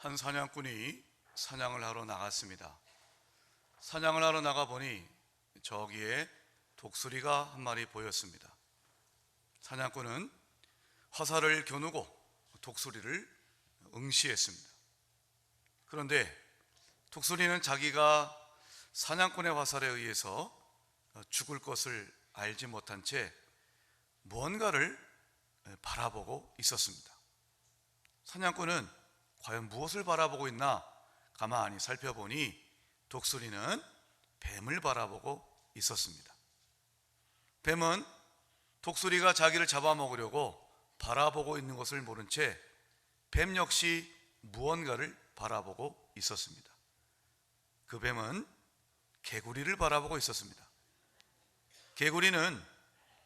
한 사냥꾼이 사냥을 하러 나갔습니다. 사냥을 하러 나가보니 저기에 독수리가 한 마리 보였습니다. 사냥꾼은 화살을 겨누고 독수리를 응시했습니다. 그런데 독수리는 자기가 사냥꾼의 화살에 의해서 죽을 것을 알지 못한 채 무언가를 바라보고 있었습니다. 사냥꾼은 과연 무엇을 바라보고 있나 가만히 살펴보니 독수리는 뱀을 바라보고 있었습니다. 뱀은 독수리가 자기를 잡아먹으려고 바라보고 있는 것을 모른 채 뱀 역시 무언가를 바라보고 있었습니다. 그 뱀은 개구리를 바라보고 있었습니다. 개구리는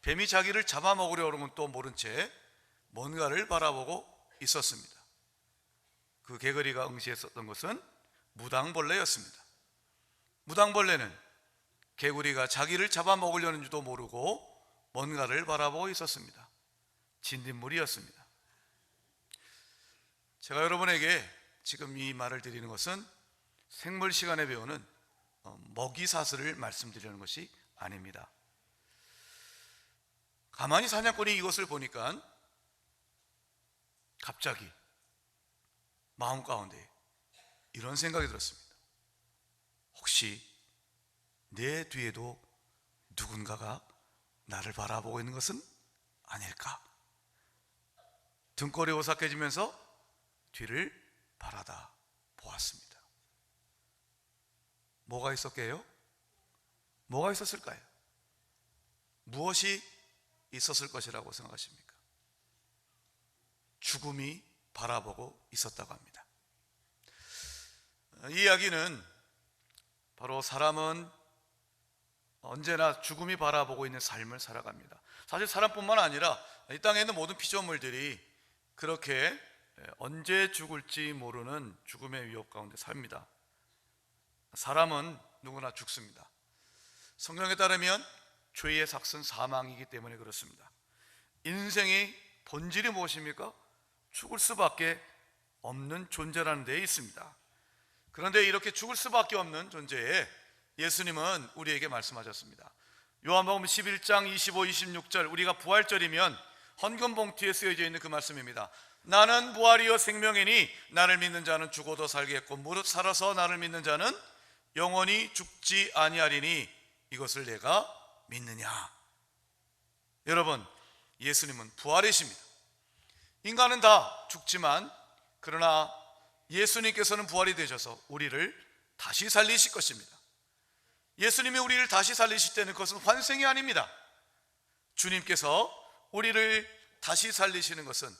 뱀이 자기를 잡아먹으려는 또 모른 채 뭔가를 바라보고 있었습니다. 그 개구리가 응시했었던 것은 무당벌레였습니다. 무당벌레는 개구리가 자기를 잡아먹으려는 줄도 모르고 뭔가를 바라보고 있었습니다. 진딧물이었습니다. 제가 여러분에게 지금 이 말을 드리는 것은 생물 시간에 배우는 먹이사슬을 말씀드리는 것이 아닙니다. 가만히 사냥꾼이 이것을 보니까 갑자기 마음 가운데 이런 생각이 들었습니다. 혹시 내 뒤에도 누군가가 나를 바라보고 있는 것은 아닐까? 등골이 오싹해지면서 뒤를 바라다 보았습니다. 뭐가 있었게요? 뭐가 있었을까요? 무엇이 있었을 것이라고 생각하십니까? 죽음이 바라보고 있었다고 합니다. 이 이야기는 바로 사람은 언제나 죽음이 바라보고 있는 삶을 살아갑니다. 사실 사람뿐만 아니라 이 땅에 있는 모든 피조물들이 그렇게 언제 죽을지 모르는 죽음의 위협 가운데 삽니다. 사람은 누구나 죽습니다. 성경에 따르면 죄의 삭은 사망이기 때문에 그렇습니다. 인생의 본질이 무엇입니까? 죽을 수밖에 없는 존재라는 데에 있습니다. 그런데 이렇게 죽을 수밖에 없는 존재에 예수님은 우리에게 말씀하셨습니다. 요한복음 11장 25, 26절, 우리가 부활절이면 헌금 봉투에 쓰여져 있는 그 말씀입니다. 나는 부활이요 생명이니 나를 믿는 자는 죽어도 살겠고 무릇 살아서 나를 믿는 자는 영원히 죽지 아니하리니 이것을 내가 믿느냐. 여러분, 예수님은 부활이십니다. 인간은 다 죽지만 그러나 예수님께서는 부활이 되셔서 우리를 다시 살리실 것입니다. 예수님이 우리를 다시 살리실 때는 그것은 환생이 아닙니다. 주님께서 우리를 다시 살리시는 것은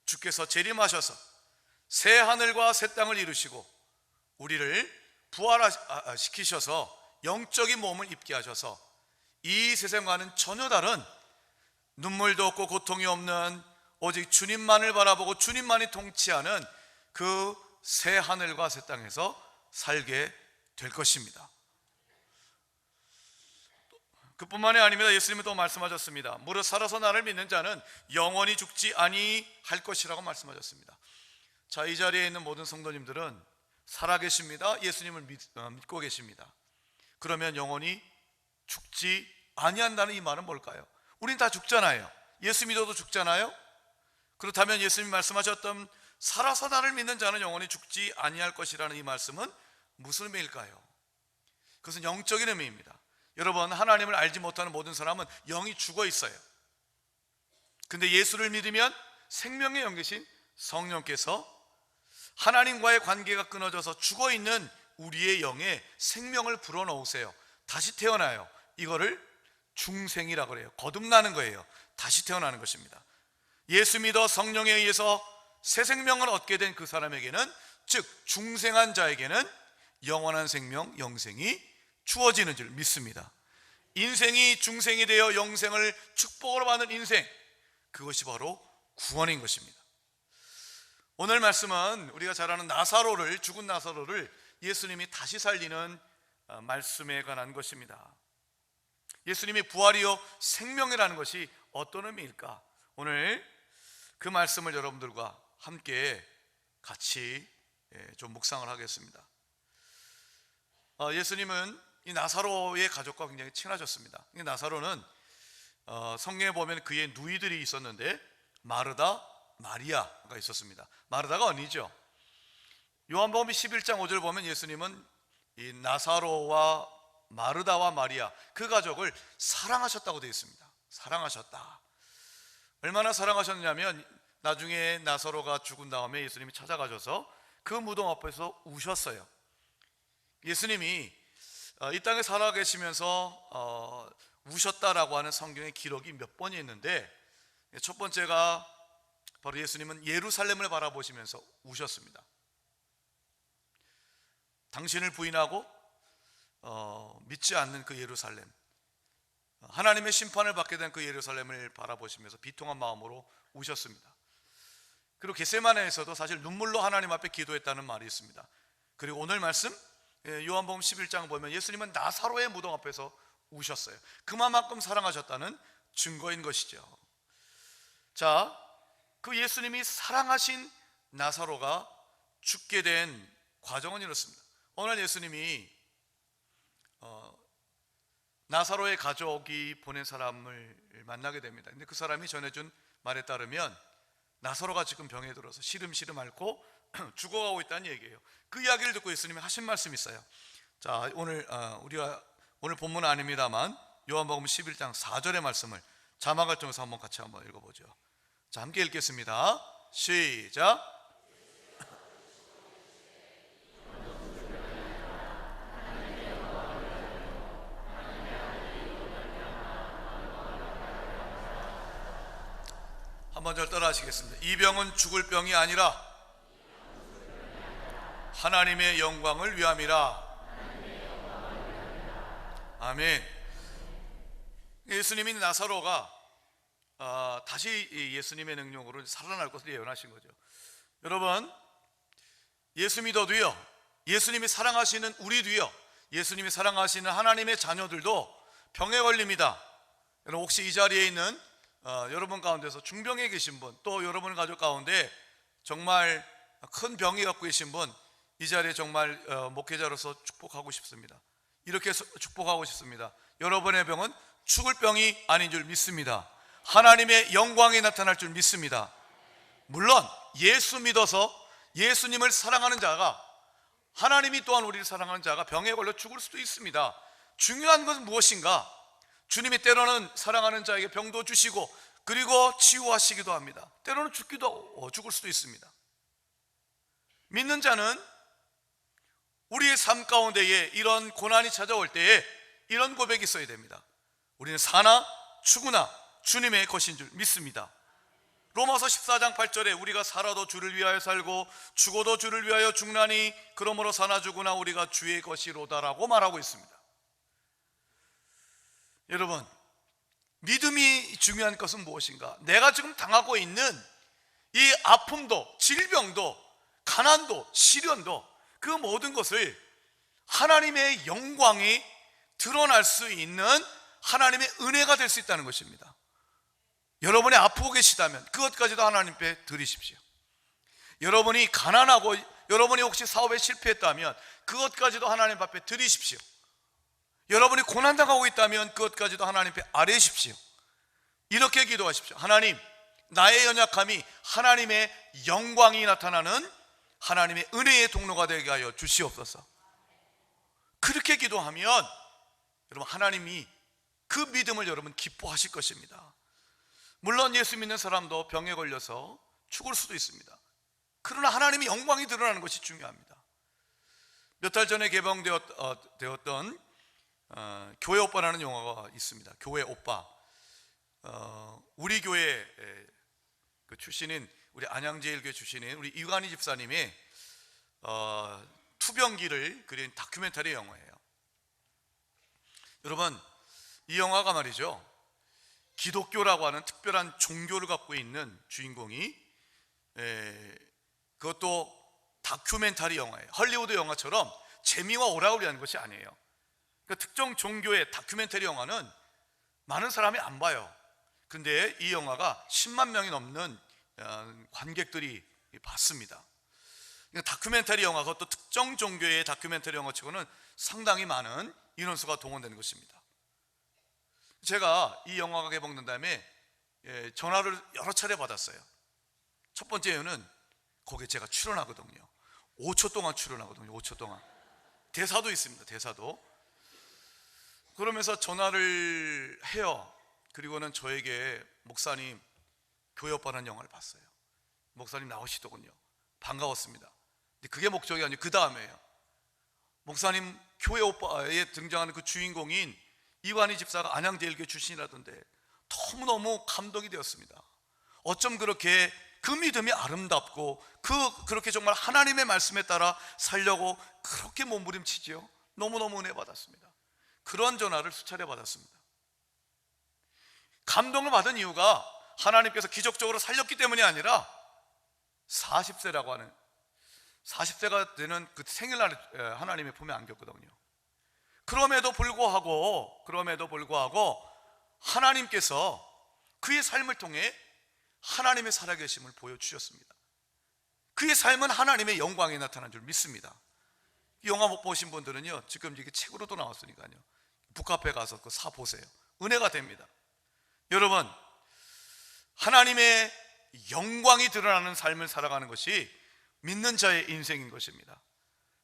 주께서 재림하셔서 새 하늘과 새 땅을 이루시고 우리를 부활시키셔서 영적인 몸을 입게 하셔서 이 세상과는 전혀 다른 눈물도 없고 고통이 없는 오직 주님만을 바라보고 주님만이 통치하는 그 새 하늘과 새 땅에서 살게 될 것입니다. 그뿐만이 아닙니다. 예수님은 또 말씀하셨습니다. 무릇 살아서 나를 믿는 자는 영원히 죽지 아니할 것이라고 말씀하셨습니다. 자, 이 자리에 있는 모든 성도님들은 살아계십니다. 예수님을 믿고 계십니다. 그러면 영원히 죽지 아니한다는 이 말은 뭘까요? 우린 다 죽잖아요. 예수 믿어도 죽잖아요. 그렇다면 예수님이 말씀하셨던 살아서 나를 믿는 자는 영원히 죽지 아니할 것이라는 이 말씀은 무슨 의미일까요? 그것은 영적인 의미입니다. 여러분, 하나님을 알지 못하는 모든 사람은 영이 죽어 있어요. 근데 예수를 믿으면 생명의 영이신 성령께서 하나님과의 관계가 끊어져서 죽어 있는 우리의 영에 생명을 불어넣으세요. 다시 태어나요. 이거를 중생이라고 그래요. 거듭나는 거예요. 다시 태어나는 것입니다. 예수 믿어 성령에 의해서 새 생명을 얻게 된 그 사람에게는, 즉 중생한 자에게는 영원한 생명, 영생이 주어지는 줄 믿습니다. 인생이 중생이 되어 영생을 축복으로 받는 인생, 그것이 바로 구원인 것입니다. 오늘 말씀은 우리가 잘 아는 나사로를, 죽은 나사로를 예수님이 다시 살리는 말씀에 관한 것입니다. 예수님이 부활이요 생명이라는 것이 어떤 의미일까? 오늘 그 말씀을 여러분들과 함께 같이 좀 묵상을 하겠습니다. 예수님은 이 나사로의 가족과 굉장히 친하셨습니다. 이 나사로는 성경에 보면 그의 누이들이 있었는데 마르다, 마리아가 있었습니다. 마르다가 언니죠. 요한복음 11장 5절 보면 예수님은 이 나사로와 마르다와 마리아 그 가족을 사랑하셨다고 되어 있습니다. 사랑하셨다. 얼마나 사랑하셨냐면 나중에 나사로가 죽은 다음에 예수님이 찾아가셔서 그 무덤 앞에서 우셨어요. 예수님이 이 땅에 살아계시면서 우셨다라고 하는 성경의 기록이 몇 번이 있는데, 첫 번째가 바로 예수님은 예루살렘을 바라보시면서 우셨습니다. 당신을 부인하고 믿지 않는 그 예루살렘, 하나님의 심판을 받게 된 그 예루살렘을 바라보시면서 비통한 마음으로 우셨습니다. 그리고 겟세마네에서도 사실 눈물로 하나님 앞에 기도했다는 말이 있습니다. 그리고 오늘 말씀 요한복음 11장 보면 예수님은 나사로의 무덤 앞에서 우셨어요. 그만큼 사랑하셨다는 증거인 것이죠. 자, 그 예수님이 사랑하신 나사로가 죽게 된 과정은 이렇습니다. 오늘 예수님이 나사로의 가족이 보낸 사람을 만나게 됩니다. 근데 그 사람이 전해준 말에 따르면 나사로가 지금 병에 들어서 시름시름 앓고 죽어가고 있다는 얘기예요. 그 이야기를 듣고 예수님이 하신 말씀이 있어요. 자, 우리가 오늘 본문은 아닙니다만 요한복음 11장 4절의 말씀을 자막을 통해서 같이 한번 읽어보죠. 자, 함께 읽겠습니다. 시작. 한 번 절 따라 하시겠습니다. 이 병은 죽을 병이 아니라 하나님의 영광을 위함이라. 아멘. 예수님이 나사로가 다시 예수님의 능력으로 살아날 것을 예언하신 거죠. 여러분, 예수 믿어도요, 예수님이 사랑하시는 우리도요, 예수님이 사랑하시는 하나님의 자녀들도 병에 걸립니다. 여러분, 혹시 이 자리에 있는 여러분 가운데서 중병에 계신 분, 또 여러분 가족 가운데 정말 큰 병이 갖고 계신 분, 이 자리에 정말 목회자로서 축복하고 싶습니다. 이렇게 축복하고 싶습니다. 여러분의 병은 죽을 병이 아닌 줄 믿습니다. 하나님의 영광이 나타날 줄 믿습니다. 물론 예수 믿어서 예수님을 사랑하는 자가, 하나님이 또한 우리를 사랑하는 자가 병에 걸려 죽을 수도 있습니다. 중요한 것은 무엇인가? 주님이 때로는 사랑하는 자에게 병도 주시고 그리고 치유하시기도 합니다. 때로는 죽을 수도 있습니다. 믿는 자는 우리의 삶 가운데에 이런 고난이 찾아올 때에 이런 고백이 있어야 됩니다. 우리는 사나 죽으나 주님의 것인 줄 믿습니다. 로마서 14장 8절에 우리가 살아도 주를 위하여 살고 죽어도 주를 위하여 죽나니 그러므로 사나 죽으나 우리가 주의 것이로다라고 말하고 있습니다. 여러분, 믿음이 중요한 것은 무엇인가? 내가 지금 당하고 있는 이 아픔도 질병도 가난도 시련도 그 모든 것을 하나님의 영광이 드러날 수 있는 하나님의 은혜가 될 수 있다는 것입니다. 여러분이 아프고 계시다면 그것까지도 하나님께 드리십시오. 여러분이 가난하고 여러분이 혹시 사업에 실패했다면 그것까지도 하나님 앞에 드리십시오. 여러분이 고난당하고 있다면 그것까지도 하나님께 아뢰십시오. 이렇게 기도하십시오. 하나님, 나의 연약함이 하나님의 영광이 나타나는 하나님의 은혜의 통로가 되게 하여 주시옵소서. 그렇게 기도하면 여러분, 하나님이 그 믿음을 여러분 기뻐하실 것입니다. 물론 예수 믿는 사람도 병에 걸려서 죽을 수도 있습니다. 그러나 하나님의 영광이 드러나는 것이 중요합니다. 몇 달 전에 개봉되었던 교회 오빠라는 영화가 있습니다. 교회 오빠. 우리 교회 그 출신인, 우리 안양제일교회 출신인 우리 이관희 집사님이 투병기를 그린 다큐멘터리 영화예요. 여러분, 이 영화가 말이죠, 기독교라고 하는 특별한 종교를 갖고 있는 주인공이, 그것도 다큐멘터리 영화예요. 헐리우드 영화처럼 재미와 오락을 위한 것이 아니에요. 그러니까 특정 종교의 다큐멘터리 영화는 많은 사람이 안 봐요. 근데 이 영화가 10만 명이 넘는 관객들이 봤습니다. 다큐멘터리 영화, 그것도 특정 종교의 다큐멘터리 영화치고는 상당히 많은 인원수가 동원되는 것입니다. 제가 이 영화가 개봉된 다음에 전화를 여러 차례 받았어요. 첫 번째 이유는 거기에 제가 출연하거든요. 5초 동안 출연하거든요. 5초 동안. 대사도 있습니다. 대사도. 그러면서 전화를 해요. 그리고는 저에게 목사님, 교회 오빠라는 영화를 봤어요. 목사님 나오시더군요. 반가웠습니다. 근데 그게 목적이 아니고 그 다음에요. 목사님, 교회 오빠에 등장하는 그 주인공인 이완희 집사가 안양제일교회 출신이라던데 너무너무 감동이 되었습니다. 어쩜 그렇게 그 믿음이 아름답고 그렇게 정말 하나님의 말씀에 따라 살려고 그렇게 몸부림치지요. 너무너무 은혜 받았습니다. 그런 전화를 수차례 받았습니다. 감동을 받은 이유가 하나님께서 기적적으로 살렸기 때문이 아니라 40세라고 하는 40세가 되는 그 생일날에 하나님의 품에 안겼거든요. 그럼에도 불구하고 하나님께서 그의 삶을 통해 하나님의 살아계심을 보여주셨습니다. 그의 삶은 하나님의 영광이 나타난 줄 믿습니다. 이 영화 못 보신 분들은요, 지금 이게 책으로도 나왔으니까요, 북카페 가서 그 사 보세요. 은혜가 됩니다. 여러분, 하나님의 영광이 드러나는 삶을 살아가는 것이 믿는 자의 인생인 것입니다.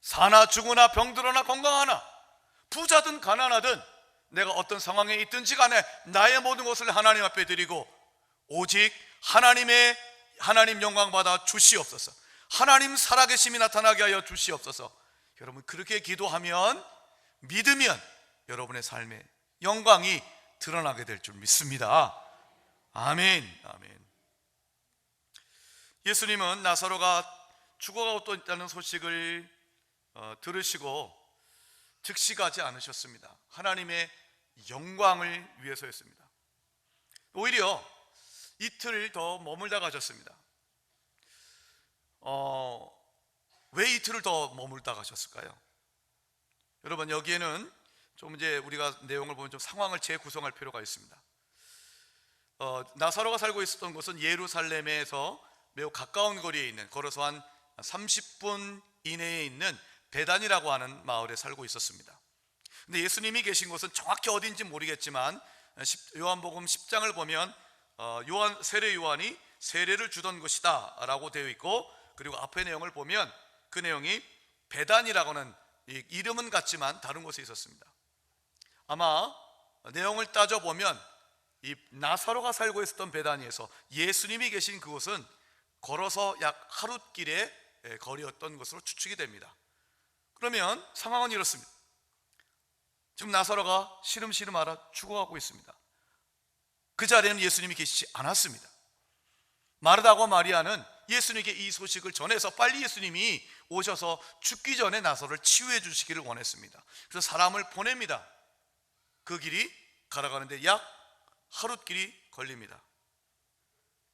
사나 죽으나 병들어나 건강하나 부자든 가난하든 내가 어떤 상황에 있든지 간에 나의 모든 것을 하나님 앞에 드리고 오직 하나님 영광 받아 주시옵소서, 하나님 살아계심이 나타나게 하여 주시옵소서. 여러분, 그렇게 기도하면 믿으면 여러분의 삶에 영광이 드러나게 될 줄 믿습니다. 아멘. 아멘. 예수님은 나사로가 죽어가고 있다는 소식을 들으시고 즉시 가지 않으셨습니다. 하나님의 영광을 위해서였습니다. 오히려 이틀 더 머물다 가셨습니다. 왜 이틀을 더 머물다 가셨을까요? 여러분, 여기에는 좀 이제 우리가 내용을 보면 좀 상황을 재구성할 필요가 있습니다. 나사로가 살고 있었던 곳은 예루살렘에서 매우 가까운 거리에 있는, 걸어서 한 30분 이내에 있는 베단이라고 하는 마을에 살고 있었습니다. 근데 예수님이 계신 곳은 정확히 어딘지 모르겠지만 요한복음 10장을 보면 세례 요한이 세례를 주던 곳이다 라고 되어 있고, 그리고 앞의 내용을 보면 그 내용이 베단이라고 하는, 이름은 같지만 다른 곳에 있었습니다. 아마 내용을 따져보면 이 나사로가 살고 있었던 베다니에서 예수님이 계신 그곳은 걸어서 약 하룻길의 거리였던 것으로 추측이 됩니다. 그러면 상황은 이렇습니다. 지금 나사로가 시름시름 앓아 죽어가고 있습니다. 그 자리에는 예수님이 계시지 않았습니다. 마르다와 마리아는 예수님께 이 소식을 전해서 빨리 예수님이 오셔서 죽기 전에 나사로를 치유해 주시기를 원했습니다. 그래서 사람을 보냅니다. 그 길이 걸어가는데 약 하룻길이 걸립니다.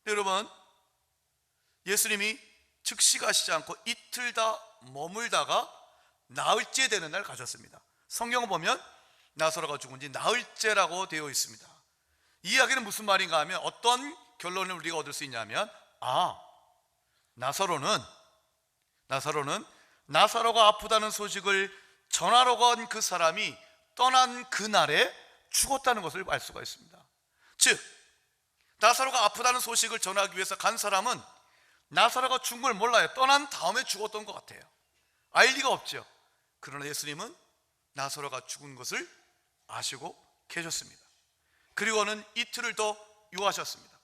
여러분, 예수님이 즉시 가시지 않고 이틀 다 머물다가 나흘째 되는 날 가셨습니다. 성경을 보면 나사로가 죽은 지 나흘째라고 되어 있습니다. 이 이야기는 무슨 말인가 하면, 어떤 결론을 우리가 얻을 수 있냐면, 나사로는 나사로가 아프다는 소식을 전하러 간 그 사람이 떠난 그날에 죽었다는 것을 알 수가 있습니다. 즉, 나사로가 아프다는 소식을 전하기 위해서 간 사람은 나사로가 죽은 걸 몰라요. 떠난 다음에 죽었던 것 같아요. 알 리가 없죠. 그러나 예수님은 나사로가 죽은 것을 아시고 계셨습니다. 그리고는 이틀을 더 유하셨습니다.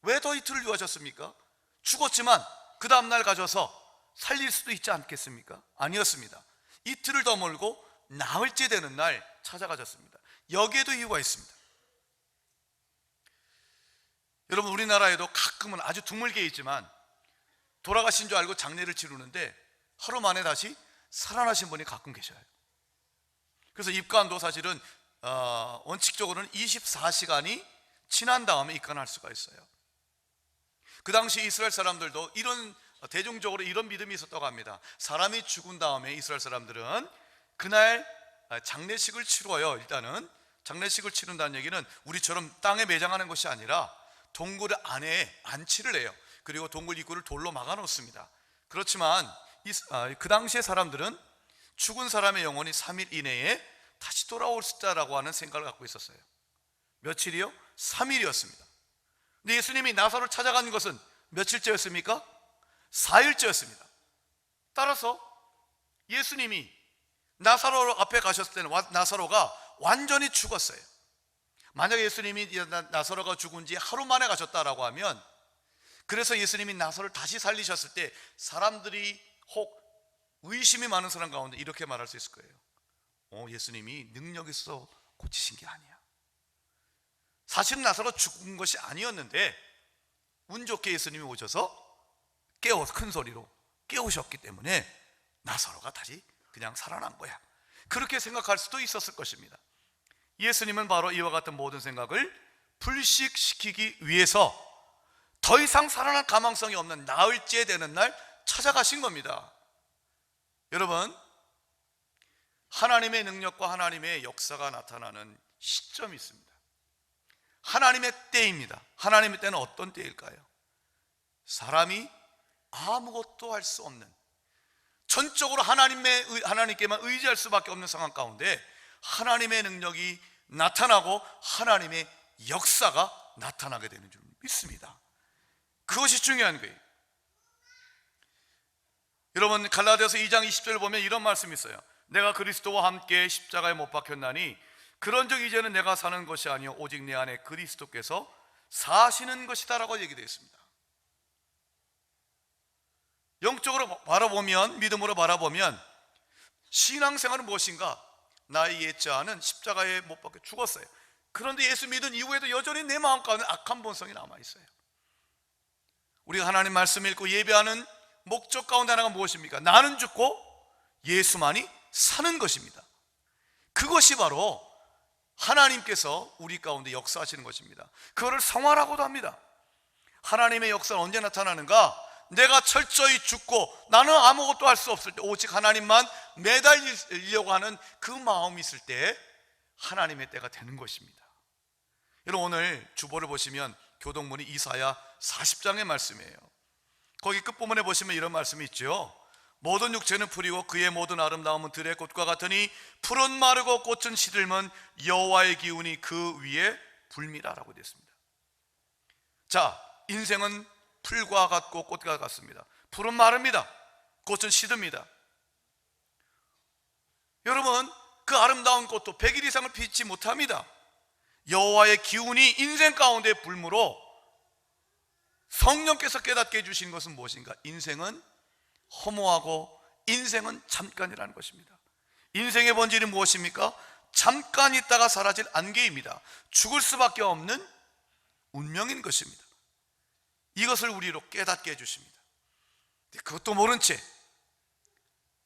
왜 더 이틀을 유하셨습니까? 죽었지만 그 다음날 가져서 살릴 수도 있지 않겠습니까? 아니었습니다. 이틀을 더 멀고 나흘째 되는 날 찾아가셨습니다. 여기에도 이유가 있습니다. 여러분, 우리나라에도 가끔은 아주 드물게 있지만 돌아가신 줄 알고 장례를 치르는데 하루 만에 다시 살아나신 분이 가끔 계셔요. 그래서 입관도 사실은 원칙적으로는 24시간이 지난 다음에 입관할 수가 있어요. 그 당시 이스라엘 사람들도 대중적으로 이런 믿음이 있었다고 합니다. 사람이 죽은 다음에 이스라엘 사람들은 그날 장례식을 치러요. 일단은 장례식을 치른다는 얘기는 우리처럼 땅에 매장하는 것이 아니라 동굴 안에 안치를 해요. 그리고 동굴 입구를 돌로 막아 놓습니다. 그렇지만 그 당시의 사람들은 죽은 사람의 영혼이 3일 이내에 다시 돌아올 숫자라고 하는 생각을 갖고 있었어요. 며칠이요? 3일이었습니다. 근데 예수님이 나사로를 찾아간 것은 며칠째였습니까? 4일째였습니다. 따라서 예수님이 나사로 앞에 가셨을 때는 나사로가 완전히 죽었어요. 만약에 예수님이 나사로가 죽은 지 하루 만에 가셨다라고 하면, 그래서 예수님이 나사로를 다시 살리셨을 때 사람들이 혹 의심이 많은 사람 가운데 이렇게 말할 수 있을 거예요. 예수님이 능력 있어 고치신 게 아니야. 사실은 나사로 죽은 것이 아니었는데 운 좋게 예수님이 오셔서 큰 소리로 깨우셨기 때문에 나사로가 다시 그냥 살아난 거야. 그렇게 생각할 수도 있었을 것입니다. 예수님은 바로 이와 같은 모든 생각을 불식시키기 위해서 더 이상 살아날 가망성이 없는 나흘째 되는 날 찾아가신 겁니다. 여러분, 하나님의 능력과 하나님의 역사가 나타나는 시점이 있습니다. 하나님의 때입니다. 하나님의 때는 어떤 때일까요? 사람이 아무것도 할 수 없는, 전적으로 하나님께만 의지할 수밖에 없는 상황 가운데 하나님의 능력이 나타나고 하나님의 역사가 나타나게 되는 줄 믿습니다. 그것이 중요한 거예요. 여러분, 갈라디아서 2장 20절을 보면 이런 말씀이 있어요. 내가 그리스도와 함께 십자가에 못 박혔나니 그런즉 이제는 내가 사는 것이 아니요 오직 내 안에 그리스도께서 사시는 것이다 라고 얘기되어 있습니다. 영적으로 바라보면, 믿음으로 바라보면 신앙생활은 무엇인가? 나의 옛자는 십자가에 못 박혀 죽었어요. 그런데 예수 믿은 이후에도 여전히 내 마음 가운데 악한 본성이 남아있어요. 우리가 하나님 말씀 읽고 예배하는 목적 가운데 하나가 무엇입니까? 나는 죽고 예수만이 사는 것입니다. 그것이 바로 하나님께서 우리 가운데 역사하시는 것입니다. 그거를 성화라고도 합니다. 하나님의 역사는 언제 나타나는가? 내가 철저히 죽고 나는 아무것도 할 수 없을 때, 오직 하나님만 매달리려고 하는 그 마음이 있을 때 하나님의 때가 되는 것입니다. 여러분, 오늘 주보를 보시면 교동문이 이사야 40장의 말씀이에요. 거기 끝부분에 보시면 이런 말씀이 있죠. 모든 육체는 풀이고 그의 모든 아름다움은 들의 꽃과 같으니 풀은 마르고 꽃은 시들면 여호와의 기운이 그 위에 불미라라고 되어 있습니다. 자, 인생은 풀과 같고 꽃과 같습니다. 풀은 마릅니다. 꽃은 시듭니다. 여러분, 그 아름다운 꽃도 100일 이상을 피지 못합니다. 여호와의 기운이 인생 가운데 불므로 성령께서 깨닫게 해주신 것은 무엇인가? 인생은 허무하고 인생은 잠깐이라는 것입니다. 인생의 본질이 무엇입니까? 잠깐 있다가 사라질 안개입니다. 죽을 수밖에 없는 운명인 것입니다. 이것을 우리로 깨닫게 해주십니다. 그것도 모른 채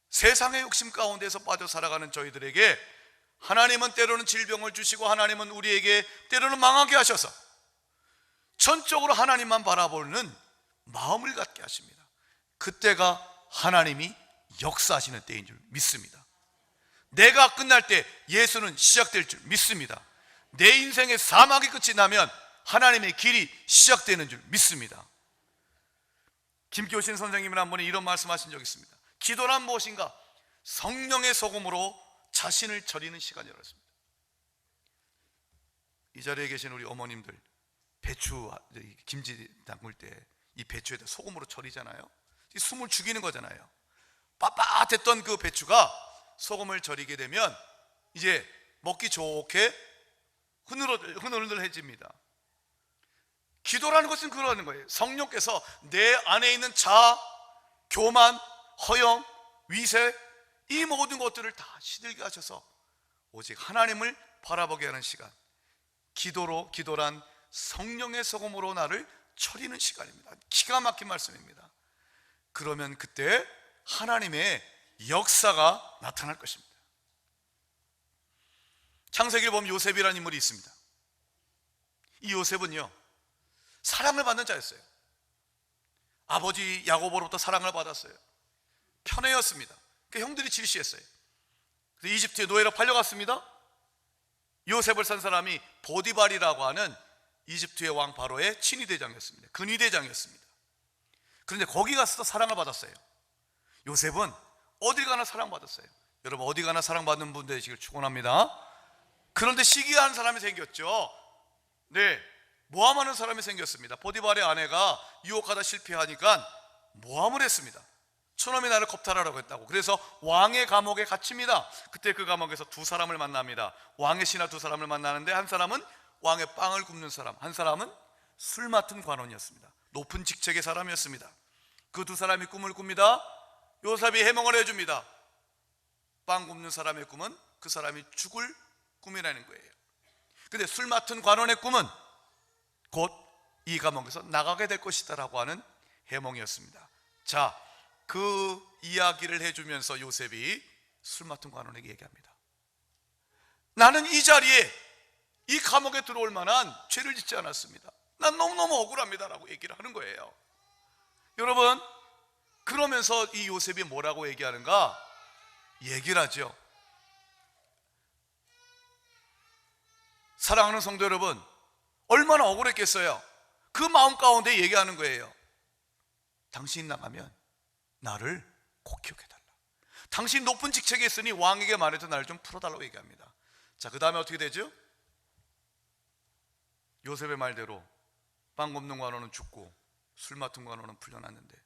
세상의 욕심 가운데서 빠져 살아가는 저희들에게 하나님은 때로는 질병을 주시고 하나님은 우리에게 때로는 망하게 하셔서 전적으로 하나님만 바라보는 마음을 갖게 하십니다. 그때가 하나님이 역사하시는 때인 줄 믿습니다. 내가 끝날 때 예수는 시작될 줄 믿습니다. 내 인생의 사막이 끝이 나면 하나님의 길이 시작되는 줄 믿습니다. 김교신 선생님은 한 번에 이런 말씀하신 적이 있습니다. 기도란 무엇인가? 성령의 소금으로 자신을 절이는 시간이었습니다. 이 자리에 계신 우리 어머님들, 배추, 김치 담글 때 이 배추에다 소금으로 절이잖아요. 숨을 죽이는 거잖아요. 빳빳했던 그 배추가 소금을 절이게 되면 이제 먹기 좋게 흐느흐느해집니다. 기도라는 것은 그러는 거예요. 성령께서 내 안에 있는 자아, 교만, 허영, 위세, 이 모든 것들을 다 시들게 하셔서 오직 하나님을 바라보게 하는 시간. 기도란 성령의 소금으로 나를 절이는 시간입니다. 기가 막힌 말씀입니다. 그러면 그때 하나님의 역사가 나타날 것입니다. 창세기를 보면 요셉이라는 인물이 있습니다. 이 요셉은요, 사랑을 받는 자였어요. 아버지 야고보로부터 사랑을 받았어요. 편애였습니다. 그 형들이 질시했어요. 그래서 이집트에 노예로 팔려갔습니다. 요셉을 산 사람이 보디발이라고 하는 이집트의 왕 바로의 친위대장이었습니다. 근위대장이었습니다. 그런데 거기 가서 사랑을 받았어요. 요셉은 어디 가나 사랑받았어요. 여러분, 어디 가나 사랑받는 분 되시길 축원합니다. 그런데 시기한 사람이 생겼죠. 네, 모함하는 사람이 생겼습니다. 보디발의 아내가 유혹하다 실패하니까 모함을 했습니다. 촌놈이 나를 겁탈하라고 했다고. 그래서 왕의 감옥에 갇힙니다. 그때 그 감옥에서 두 사람을 만납니다. 왕의 신하 두 사람을 만나는데, 한 사람은 왕의 빵을 굽는 사람, 한 사람은 술 맡은 관원이었습니다. 높은 직책의 사람이었습니다. 그 두 사람이 꿈을 꿉니다. 요셉이 해몽을 해줍니다. 빵 굽는 사람의 꿈은 그 사람이 죽을 꿈이라는 거예요. 근데 술 맡은 관원의 꿈은 곧 이 감옥에서 나가게 될 것이다 라고 하는 해몽이었습니다. 자, 그 이야기를 해주면서 요셉이 술 맡은 관원에게 얘기합니다. 나는 이 자리에, 이 감옥에 들어올 만한 죄를 짓지 않았습니다. 난 너무너무 억울합니다 라고 얘기를 하는 거예요. 여러분, 그러면서 이 요셉이 뭐라고 얘기하는가? 얘기를 하죠. 사랑하는 성도 여러분, 얼마나 억울했겠어요. 그 마음 가운데 얘기하는 거예요. 당신이 나가면 나를 꼭 기억해달라. 당신 높은 직책에 있으니 왕에게 말해도 나를 좀 풀어달라고 얘기합니다. 자, 그 다음에 어떻게 되죠? 요셉의 말대로 빵 굽는 관원은 죽고 술 맡은 관원은 풀려났는데,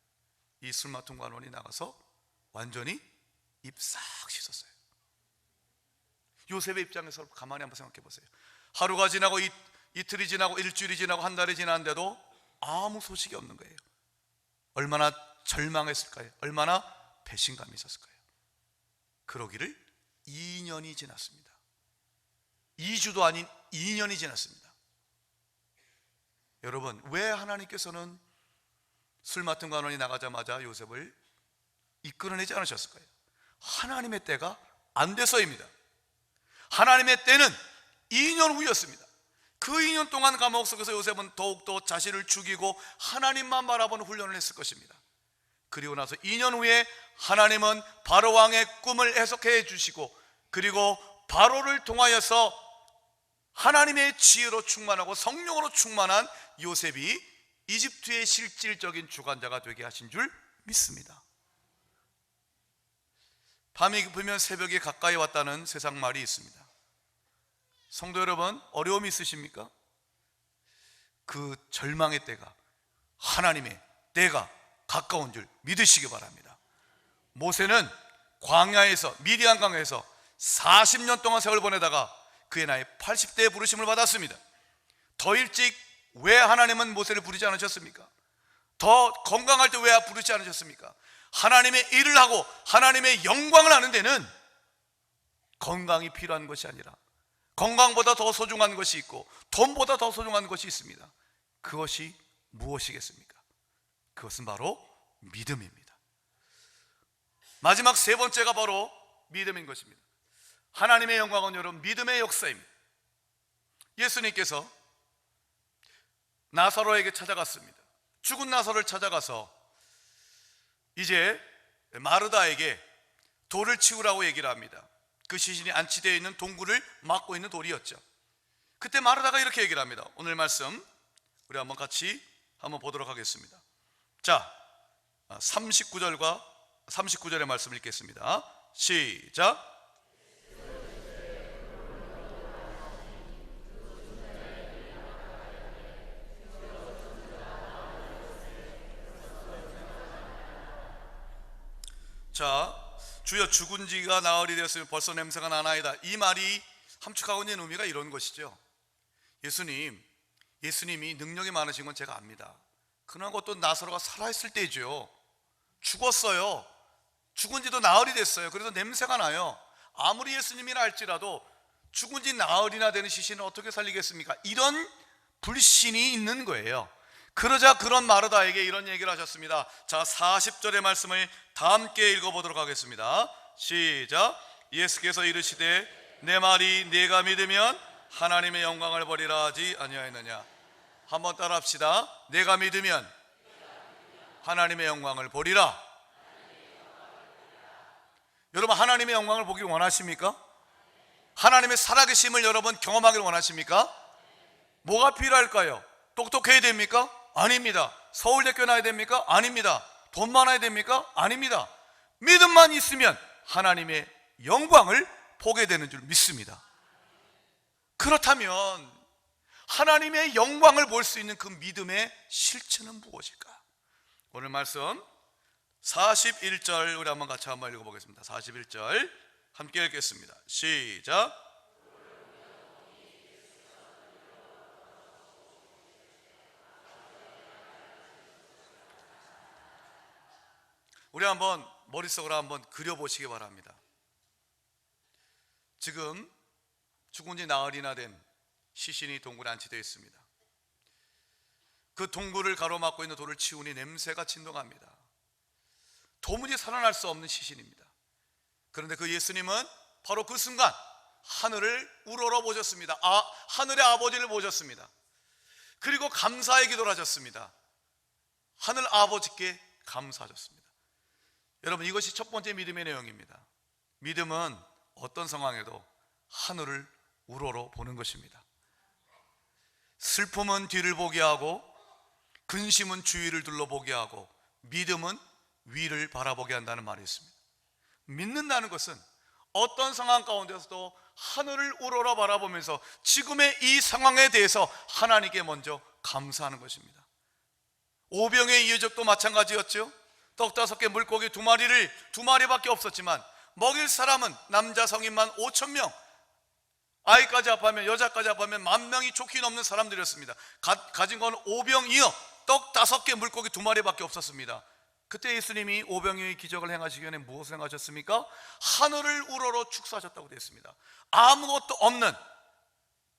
이 술 맡은 관원이 나가서 완전히 입 싹 씻었어요. 요셉의 입장에서 가만히 한번 생각해 보세요. 하루가 지나고 이틀이 지나고 일주일이 지나고 한 달이 지났는데도 아무 소식이 없는 거예요. 얼마나 절망했을까요? 얼마나 배신감이 있었을까요? 그러기를 2년이 지났습니다. 2주도 아닌 2년이 지났습니다. 여러분, 왜 하나님께서는 술 맡은 관원이 나가자마자 요셉을 이끌어내지 않으셨을까요? 하나님의 때가 안 돼서입니다. 하나님의 때는 2년 후였습니다. 그 2년 동안 감옥 속에서 요셉은 더욱더 자신을 죽이고 하나님만 바라보는 훈련을 했을 것입니다. 그리고 나서 2년 후에 하나님은 바로 왕의 꿈을 해석해 주시고, 그리고 바로를 통하여서 하나님의 지혜로 충만하고 성령으로 충만한 요셉이 이집트의 실질적인 주관자가 되게 하신 줄 믿습니다. 밤이 깊으면 새벽이 가까이 왔다는 세상 말이 있습니다. 성도 여러분, 어려움이 있으십니까? 그 절망의 때가, 하나님의 때가 가까운 줄 믿으시기 바랍니다. 모세는 광야에서, 미디안 강에서 40년 동안 세월 보내다가 그의 나이 80대에 부르심을 받았습니다. 더 일찍 왜 하나님은 모세를 부르지 않으셨습니까? 더 건강할 때 왜 부르지 않으셨습니까? 하나님의 일을 하고 하나님의 영광을 하는 데는 건강이 필요한 것이 아니라 건강보다 더 소중한 것이 있고 돈보다 더 소중한 것이 있습니다. 그것이 무엇이겠습니까? 그것은 바로 믿음입니다. 마지막 세 번째가 바로 믿음인 것입니다. 하나님의 영광은 여러분 믿음의 역사입니다. 예수님께서 나사로에게 찾아갔습니다. 죽은 나사로를 찾아가서 이제 마르다에게 돌을 치우라고 얘기를 합니다. 그 시신이 안치되어 있는 동굴을 막고 있는 돌이었죠. 그때 마르다가 이렇게 얘기를 합니다. 오늘 말씀 우리 한번 같이 한번 보도록 하겠습니다. 자, 39절의 말씀을 읽겠습니다. 시작. 자, 주여 죽은 지가 나흘이 되었으면 벌써 냄새가 나나이다. 이 말이 함축하고 있는 의미가 이런 것이죠. 예수님이 능력이 많으신 건 제가 압니다. 그러나 그것도 나사로가 살아있을 때죠. 죽었어요. 죽은 지도 나흘이 됐어요. 그래서 냄새가 나요. 아무리 예수님이라 할지라도 죽은 지 나흘이나 되는 시신을 어떻게 살리겠습니까? 이런 불신이 있는 거예요. 그러자 그런 마르다에게 이런 얘기를 하셨습니다. 자, 40절의 말씀을 다 함께 읽어보도록 하겠습니다. 시작. 예수께서 이르시되 내 말이 네가 믿으면 하나님의 영광을 버리라 하지 아니하였느냐. 한번 따라 합시다. 내가 믿으면 하나님의 영광을 보리라. 여러분, 하나님의 영광을 보기 원하십니까? 하나님의 살아계심을 여러분 경험하기를 원하십니까? 뭐가 필요할까요? 똑똑해야 됩니까? 아닙니다. 서울대 나야 됩니까? 아닙니다. 돈 많아야 됩니까? 아닙니다. 믿음만 있으면 하나님의 영광을 보게 되는 줄 믿습니다. 그렇다면 하나님의 영광을 볼 수 있는 그 믿음의 실체는 무엇일까? 오늘 말씀 41절 우리 같이 한번 읽어보겠습니다. 41절 함께 읽겠습니다. 시작. 우리 한번 머릿속으로 한번 그려보시기 바랍니다. 지금 죽은 지 나흘이나 된 시신이 동굴에 안치되어 있습니다. 그 동굴을 가로막고 있는 돌을 치우니 냄새가 진동합니다. 도무지 살아날 수 없는 시신입니다. 그런데 그 예수님은 바로 그 순간 하늘을 우러러 보셨습니다. 하늘의 아버지를 보셨습니다. 그리고 감사의 기도를 하셨습니다. 하늘 아버지께 감사하셨습니다. 여러분, 이것이 첫 번째 믿음의 내용입니다. 믿음은 어떤 상황에도 하늘을 우러러 보는 것입니다. 슬픔은 뒤를 보게 하고, 근심은 주위를 둘러보게 하고, 믿음은 위를 바라보게 한다는 말이 있습니다. 믿는다는 것은 어떤 상황 가운데서도 하늘을 우러러 바라보면서 지금의 이 상황에 대해서 하나님께 먼저 감사하는 것입니다. 오병의 이적도 마찬가지였죠. 떡 5개 물고기 2마리밖에 없었지만 먹일 사람은 남자 성인만 5,000명, 아이까지 합하면, 여자까지 합하면 10,000명이 좋게 넘는 사람들이었습니다. 가진 건 오병이어 떡 5개 물고기 2마리밖에 없었습니다. 그때 예수님이 오병이어의 기적을 행하시기 전에 무엇을 행하셨습니까? 하늘을 우러러 축사하셨다고 되어 있습니다. 아무것도 없는,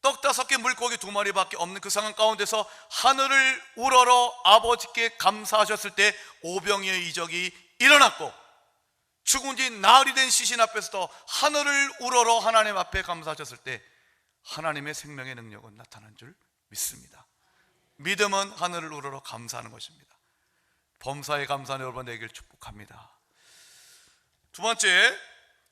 떡 5개 물고기 2마리밖에 없는 그 상황 가운데서 하늘을 우러러 아버지께 감사하셨을 때 오병이어의 이적이 일어났고, 죽은 지 나흘이 된 시신 앞에서도 하늘을 우러러 하나님 앞에 감사하셨을 때 하나님의 생명의 능력은 나타난 줄 믿습니다. 믿음은 하늘을 우러러 감사하는 것입니다. 범사에 감사하는 여러분 되길 축복합니다. 두 번째,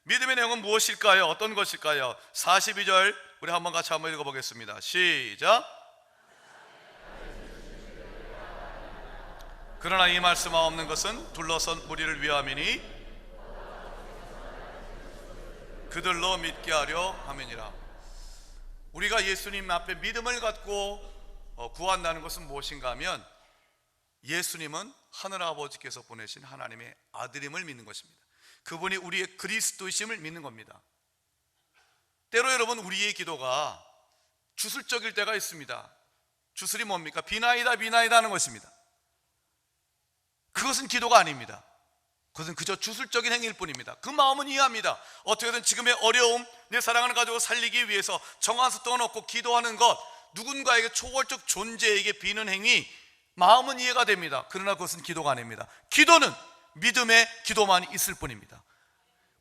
믿음의 내용은 무엇일까요? 어떤 것일까요? 42절 우리 같이 한번 읽어보겠습니다. 시작. 그러나 이 말씀 없는 것은 둘러선 무리를 위함이니 그들로 믿게 하려 함이니라. 우리가 예수님 앞에 믿음을 갖고 구한다는 것은 무엇인가 하면, 예수님은 하늘아버지께서 보내신 하나님의 아들임을 믿는 것입니다. 그분이 우리의 그리스도이심을 믿는 겁니다. 때로 여러분, 우리의 기도가 주술적일 때가 있습니다. 주술이 뭡니까? 비나이다 비나이다 하는 것입니다. 그것은 기도가 아닙니다. 그것은 그저 주술적인 행위일 뿐입니다. 그 마음은 이해합니다. 어떻게든 지금의 어려움, 내 사랑하는 가족을 살리기 위해서 정한수 떠놓고 기도하는 것, 누군가에게 초월적 존재에게 비는 행위, 마음은 이해가 됩니다. 그러나 그것은 기도가 아닙니다. 기도는 믿음의 기도만 있을 뿐입니다.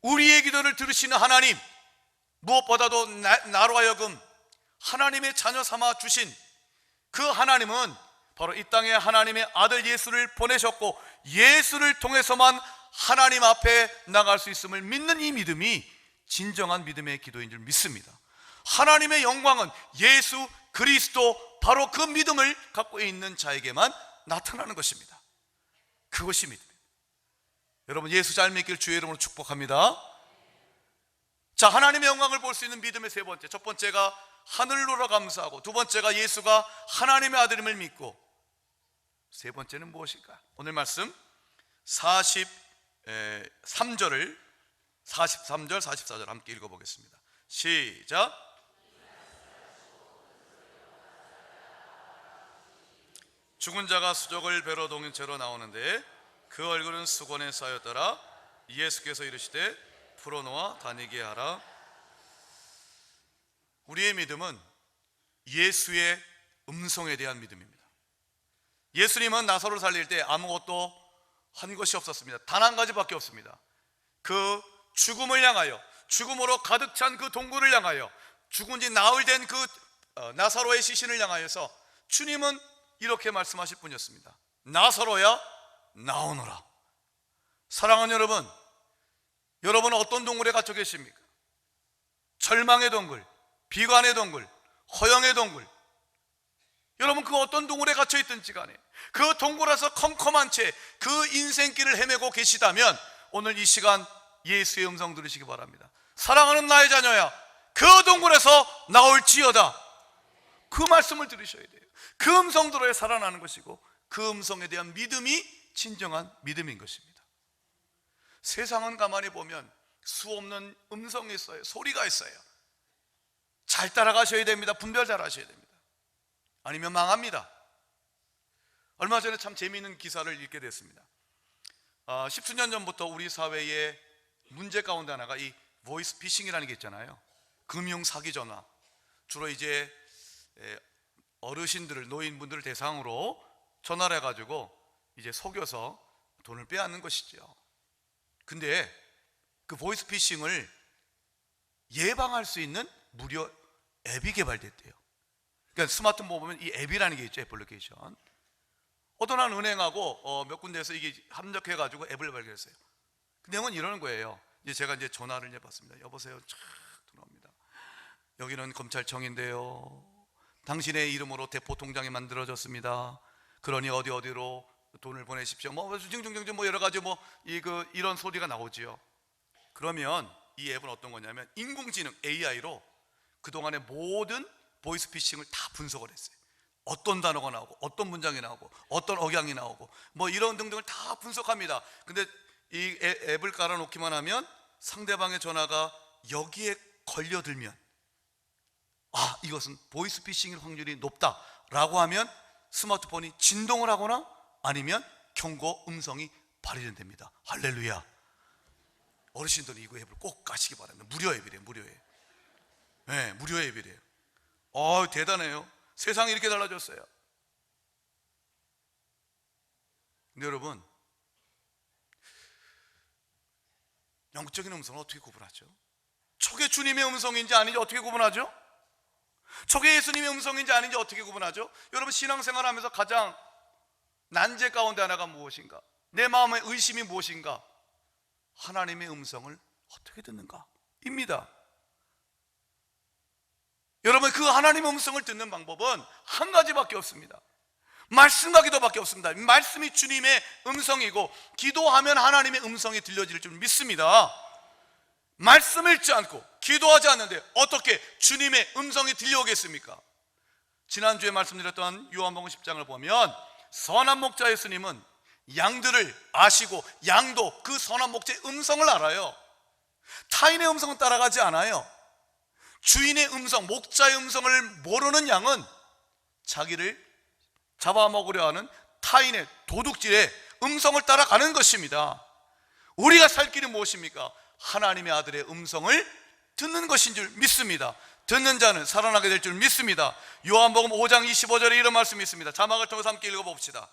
우리의 기도를 들으시는 하나님, 무엇보다도 나로 하여금 하나님의 자녀 삼아 주신 그 하나님은 바로 이 땅에 하나님의 아들 예수를 보내셨고, 예수를 통해서만 하나님 앞에 나갈 수 있음을 믿는 이 믿음이 진정한 믿음의 기도인 줄 믿습니다. 하나님의 영광은 예수 그리스도, 바로 그 믿음을 갖고 있는 자에게만 나타나는 것입니다. 그것이 믿음입니다. 여러분, 예수 잘 믿길 주의 이름으로 축복합니다. 자, 하나님의 영광을 볼 수 있는 믿음의 세 번째, 첫 번째가 하늘로라 감사하고, 두 번째가 예수가 하나님의 아들임을 믿고, 세 번째는 무엇일까? 오늘 말씀 43절 44절 함께 읽어보겠습니다. 시작. 죽은 자가 수족을 배로 동인 채로 나오는데 그 얼굴은 수건에 쌓였더라. 예수께서 이르시되 풀어놓아 다니게 하라. 우리의 믿음은 예수의 음성에 대한 믿음입니다. 예수님은 나사로를 살릴 때 아무것도 한 것이 없었습니다. 단 한 가지밖에 없습니다. 그 죽음을 향하여, 죽음으로 가득 찬 그 동굴을 향하여, 죽은 지 나흘 된 그 나사로의 시신을 향하여서 주님은 이렇게 말씀하실 뿐이었습니다. 나사로야 나오너라. 사랑하는 여러분, 여러분은 어떤 동굴에 갇혀 계십니까? 절망의 동굴, 비관의 동굴, 허영의 동굴, 여러분 그 어떤 동굴에 갇혀 있든지 간에 그 동굴에서 컴컴한 채 그 인생길을 헤매고 계시다면 오늘 이 시간 예수의 음성 들으시기 바랍니다. 사랑하는 나의 자녀야, 그 동굴에서 나올지어다. 그 말씀을 들으셔야 돼요. 그 음성 들어야 살아나는 것이고, 그 음성에 대한 믿음이 진정한 믿음인 것입니다. 세상은 가만히 보면 수없는 음성이 있어요. 소리가 있어요. 잘 따라가셔야 됩니다. 분별 잘 하셔야 됩니다. 아니면 망합니다. 얼마 전에 참 재미있는 기사를 읽게 됐습니다. 십수년 전부터 우리 사회의 문제 가운데 하나가 이 보이스 피싱이라는 게 있잖아요. 금융 사기 전화. 주로 이제 어르신들을, 노인분들을 대상으로 전화를 해가지고 이제 속여서 돈을 빼앗는 것이죠. 근데 그 보이스 피싱을 예방할 수 있는 무료 앱이 개발됐대요. 그러니까 스마트폰 보면 이 앱이라는 게 있죠. 애플리케이션. 어떤 한 은행하고 몇 군데에서 이게 합력해가지고 앱을 발견했어요. 그 내용은 이러는 거예요. 이제 제가 이제 전화를 해봤습니다. 여보세요. 촥 들어옵니다. 여기는 검찰청인데요. 당신의 이름으로 대포 통장이 만들어졌습니다. 그러니 어디로 돈을 보내십시오. 뭐 여러 가지 이런 소리가 나오지요. 그러면 이 앱은 어떤 거냐면 인공지능 AI로 그동안의 모든 보이스 피싱을 다 분석을 했어요. 어떤 단어가 나오고, 어떤 문장이 나오고, 어떤 억양이 나오고, 이런 등등을 다 분석합니다. 근데 이 앱을 깔아놓기만 하면 상대방의 전화가 여기에 걸려들면 이것은 보이스 피싱일 확률이 높다라고 하면 스마트폰이 진동을 하거나 아니면 경고 음성이 발휘된답니다. 할렐루야. 어르신들은 이거 앱을 꼭 가시기 바랍니다. 무료 앱이래요. 무료 앱. 네, 무료 앱이래요. 대단해요. 세상이 이렇게 달라졌어요. 근데 여러분, 영적인 음성을 어떻게 구분하죠? 저게 주님의 음성인지 아닌지 어떻게 구분하죠? 저게 예수님의 음성인지 아닌지 어떻게 구분하죠? 여러분, 신앙생활하면서 가장 난제 가운데 하나가 무엇인가? 내 마음의 의심이 무엇인가? 하나님의 음성을 어떻게 듣는가? 입니다. 여러분, 그 하나님의 음성을 듣는 방법은 한 가지밖에 없습니다. 말씀과 기도밖에 없습니다. 말씀이 주님의 음성이고, 기도하면 하나님의 음성이 들려질 줄 믿습니다. 말씀 읽지 않고 기도하지 않는데 어떻게 주님의 음성이 들려오겠습니까? 지난주에 말씀드렸던 요한복음 10장을 보면 선한 목자 예수님은 양들을 아시고 양도 그 선한 목자의 음성을 알아요. 타인의 음성은 따라가지 않아요. 주인의 음성, 목자의 음성을 모르는 양은 자기를 잡아먹으려 하는 타인의 도둑질의 음성을 따라가는 것입니다. 우리가 살 길이 무엇입니까? 하나님의 아들의 음성을 듣는 것인 줄 믿습니다. 듣는 자는 살아나게 될 줄 믿습니다. 요한복음 5장 25절에 이런 말씀이 있습니다. 자막을 통해서 함께 읽어봅시다.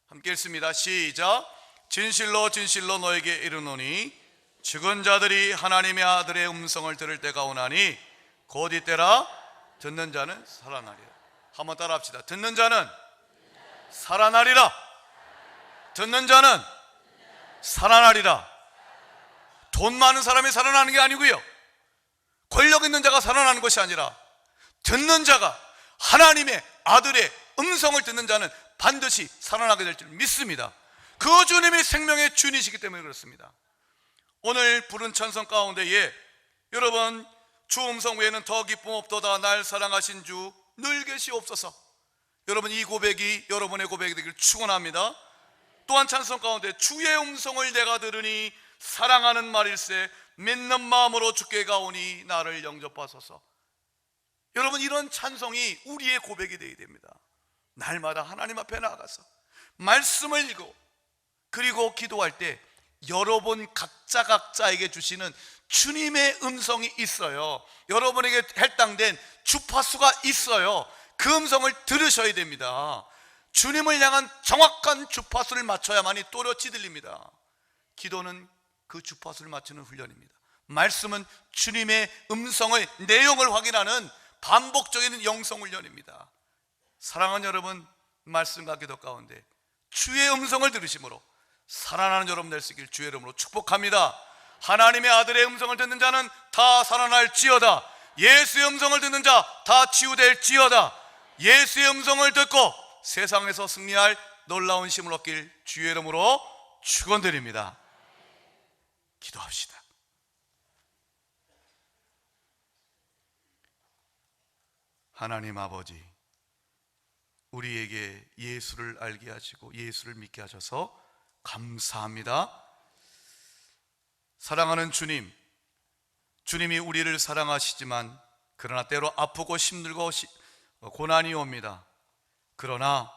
함께 읽습니다. 시작. 진실로 진실로 너에게 이르노니 죽은 자들이 하나님의 아들의 음성을 들을 때가 오나니 곧 이때라. 듣는 자는 살아나리라. 한번 따라 합시다. 듣는 자는 살아나리라. 듣는 자는 살아나리라. 돈 많은 사람이 살아나는 게 아니고요, 권력 있는 자가 살아나는 것이 아니라 듣는 자가, 하나님의 아들의 음성을 듣는 자는 반드시 살아나게 될 줄 믿습니다. 그 주님이 생명의 주인이시기 때문에 그렇습니다. 오늘 부른 찬송 가운데에 여러분, 주 음성 외에는 더 기쁨 없도다 날 사랑하신 주 늘 계시옵소서. 여러분, 이 고백이 여러분의 고백이 되길 축원합니다. 또한 찬송 가운데 주의 음성을 내가 들으니 사랑하는 말일세 믿는 마음으로 주께 가오니 나를 영접하소서. 여러분, 이런 찬송이 우리의 고백이 되어야 됩니다. 날마다 하나님 앞에 나아가서 말씀을 읽고 그리고 기도할 때 여러분 각자에게 주시는 주님의 음성이 있어요. 여러분에게 할당된 주파수가 있어요. 그 음성을 들으셔야 됩니다. 주님을 향한 정확한 주파수를 맞춰야만이 또렷이 들립니다. 기도는 그 주파수를 맞추는 훈련입니다. 말씀은 주님의 음성의 내용을 확인하는 반복적인 영성 훈련입니다. 사랑하는 여러분, 말씀과 기도 가운데 주의 음성을 들으심으로 살아나는 여러분 될 수 있길 주의 이름으로 축복합니다. 하나님의 아들의 음성을 듣는 자는 다 살아날지어다. 예수의 음성을 듣는 자 다 치유될지어다. 예수의 음성을 듣고 세상에서 승리할 놀라운 힘을 얻길 주의 이름으로 축원드립니다. 기도합시다. 하나님 아버지, 우리에게 예수를 알게 하시고 예수를 믿게 하셔서 감사합니다. 사랑하는 주님, 주님이 우리를 사랑하시지만 그러나 때로 아프고 힘들고 고난이 옵니다. 그러나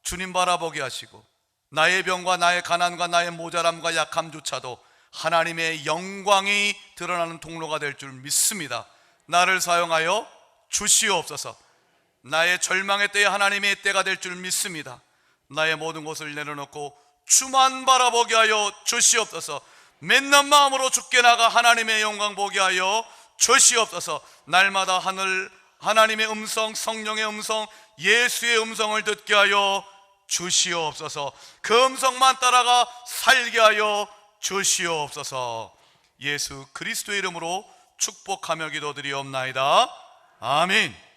주님 바라보게 하시고 나의 병과 나의 가난과 나의 모자람과 약함조차도 하나님의 영광이 드러나는 통로가 될 줄 믿습니다. 나를 사용하여 주시옵소서. 나의 절망의 때에 하나님의 때가 될 줄 믿습니다. 나의 모든 것을 내려놓고 주만 바라보게 하여 주시옵소서. 맺는 마음으로 주께 나가 하나님의 영광 보게 하여 주시옵소서. 날마다 하나님의 음성, 성령의 음성, 예수의 음성을 듣게 하여 주시옵소서. 그 음성만 따라가 살게 하여 주시옵소서. 예수 그리스도의 이름으로 축복하며 기도드리옵나이다. 아멘.